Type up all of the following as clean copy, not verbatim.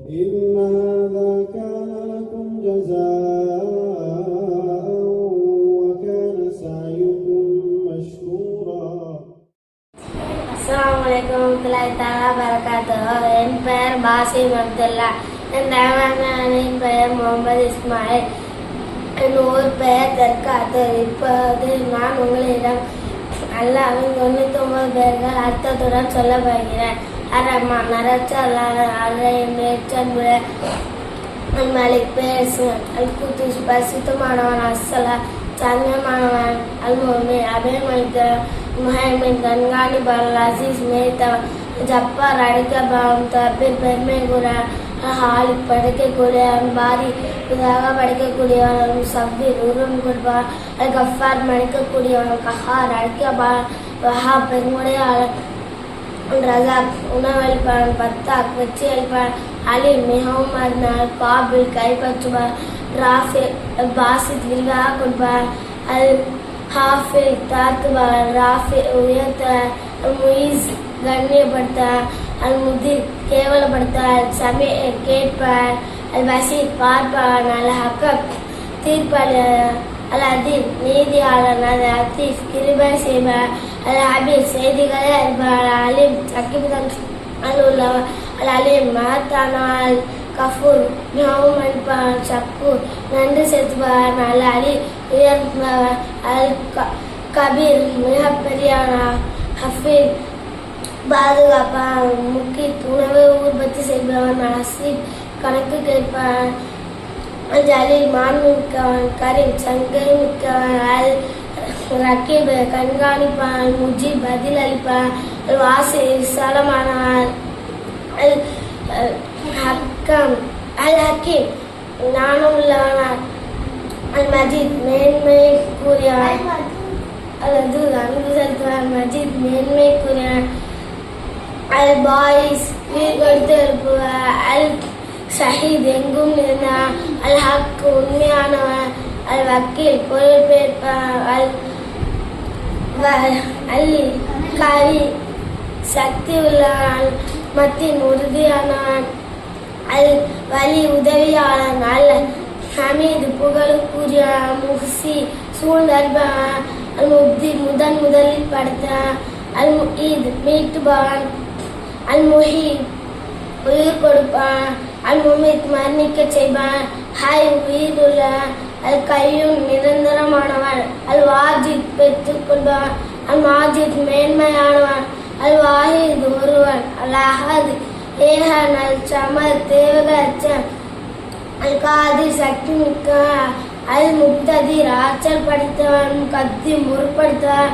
إن هذا كان لكم جزاء وكان سعيكم مشكورا. Assalamualaikum warahmatullahi wabarakatuh. என் பெயர் பாசிம் அப்துல்லா. என் தாய்மாமனின் பெயர் முகமது இஸ்மாயில். என் ஊர் பெயர் தர்காத்து. இப்போது நான் உங்களிடம் அல்லாஹ்வின் 99 பெயர்கள் அர்த்தத்துடன் சொல்ல போகிறேன். அர்-ரஹ்மான் நரச்சல்லான அல்-ரஹீம் அல்-மலிக் பேசுவன் அல்-குதுஸ் பரிசுத்தமானவன் அஸ்ஸலாம் சாந்தியமானவன் அல்-முஹ்மின் அபயமளித்தவன் முஹைமின் கண்காணிப்பாளர் அசீஸ் மேய்த்தவன் ஜப்பார் அடிக்கப்பவன் தப்பீர் பெருமை கூட ஹாலிக் படைக்கக்கூடியவன் பாரி இதாக படைக்கக்கூடியவன் சப்பீர் உருவம் கொடுப்பான் அல் கஃபார் மடிக்கக்கூடியவன் கஹார் அடிக்கப்பான் வஹா பெருமுடையாளன் ரசாக் உணவளிப்பான் பத்தாக் வெற்றி அளிப்பான் அலி மிகவும் அறிந்தால் பாபில் கைப்பற்றுவான் ராஃபி பாசித் விரிவாக கொடுப்பான் அல் ஹாஃபில் தாத்துவான் ராஃபி உயர்த்தார் முயிஸ் கண்ணியப்படுத்தார் அல் முதிர் கேவலப்படுத்தார் சமி கேட்பார் அல் பசீர் பார்ப்பான் அல் ஹக்கம் தீர்ப்பாளர் அல் அதீர் நீதியாளர் அல் அத்தீஃப் கிருபை செய்வார் அல் ஹபீர் செய்திகளை அறிவார் அலீம் சக்கிபிதன் அல் உள்ளவர் அல் அலீம் மகத்தானால் கஃபூர் மிகவும் அளிப்பான் சக்கூர் நன்றி செலுத்துவார் அல் அலி உயர்ந்தவர் அல் கபீர் மிகப்பெரியவனார் ஹஃபீர் பாதுகாப்பான் முக்கித் உணவை உற்பத்தி செய்பவன் ஹசீப் கணக்கு கேட்பான் அல் ஜலீல் மாண்புமிக்கவன் கரீம் சங்கை மிக்கவன் அல் ரக்கீப் கண்காணிப்பான் முஜீப் பதில் அளிப்பான் அல் வாசி விசாலமானவன் அல் ஹக்கீம் ஞானமுள்ளவனார் அல் மஜீத் மேன்மை கூறியவன் அல்லது அன்பு செலுத்துவான் மஜீத் மேன்மை கூறியவன் அல் பாயிஸ் உயிர் கொடுத்து எழுப்புவார் அல் ஷஹீத் எங்கும் இருந்தான் அல் ஹக் உண்மையானவன் அல் வக்கீல் பொறுப்பேற்பான் அல் காரி சக்தி உள்ளவன் மத்தின் உறுதியானவன் அல் வலி உதவியாளன் அல் ஹமீது புகழுக்குரிய முஹ்சி சூழ்ந்தற்பவன் அல் முப்தி முதலில் படைத்தான் அல் முஈத் மீட்டுபவன் அல் முஹீத் உயிர் கொடுப்பான் அல் முமித் மரணிக்க செய்வான் ஹாய் உயிருள்ள அல் கையும் நிரந்தரமானவன் அல் வாஜித் பெற்றுக் கொள்வான் அல் மாஜித் மேன்மையானவன் அல் வாஹித் ஒருவன் அல் அஹத் ஏகன் அல் சமத் தேவகச்சன் அல் காதிர் சக்தி மிக்கவன் அல் முக்ததிர் ஆற்றல் படைத்தவன் கத்தி முற்படுத்தவன்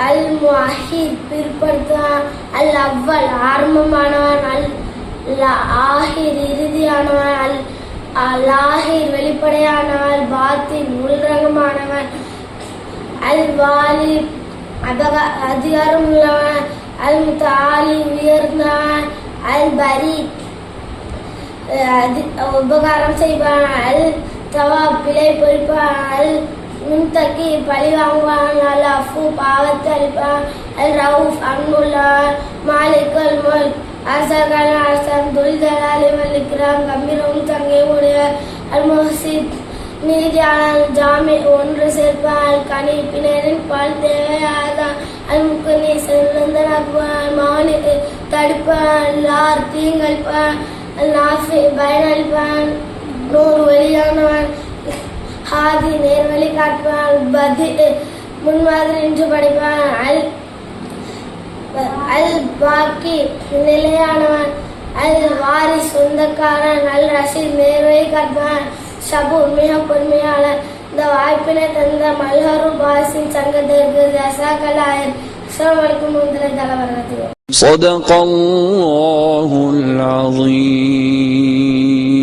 அல் முஹீத் பிற்படுத்துவான் அல் அவ்வல் ஆரம்பமானவன் அல் ஆஹிர் இறுதியானவன் அல் லாஹிர் வெளிப்படையானவன் பாத்தின் உள்ரங்கமானவன் அல் வாலி அதிகாரம் உள்ளவன் அல் முத்தாலி உயர்ந்தவன் அல் பரி உபகாரம் செய்வான் அல் தவாப் பிழை பொறிப்பான் அல் முன்தக்கி பழி வாங்குவான் அல் அஃபு பாவத்தை அளிப்பான் அல் ரவுஃப் அன்புள்ளவன் மாலிக் அல் முல்க் அரசர்கள் அரசன் துல்ஜலாலி வல் இக்ராம் கம்பீரமும் தங்கையும் உடையவர் அல் முஹ்சித் நீதியாளன் ஜாமி ஒன்று சேர்ப்பான் அல் கனி பிணரின் பால் தேவையாதான் அல் முக்கனி செல்வந்தனாக்குவான் மாலிக் தடுப்பான் லார் தீங்கழிப்பான் அல் நாஃபி பயனளிப்பான் நூறு வழியானவன் ஹாதி நேர்வழி காட்டுவான் பதி முன்மாதிரி என்று படிப்பான் அல் பாக்கி நிலையானவன் அல் வாரி சொந்தக்காரன் அல் ரஷீத் நேர்வழி காட்டுவான் ஷபூர் மிக பொறுமையாளர். இந்த வாய்ப்பினை தந்த மல்ஹரு பாசின் சங்கத்திற்கு ஜஸாக்கல்லாஹ். அஸ்ஸலாமு அலைக்கும் வரஹ்மத்துல்லாஹி வபரகாத்துஹு. ஸதகல்லாஹுல் அஸீம்.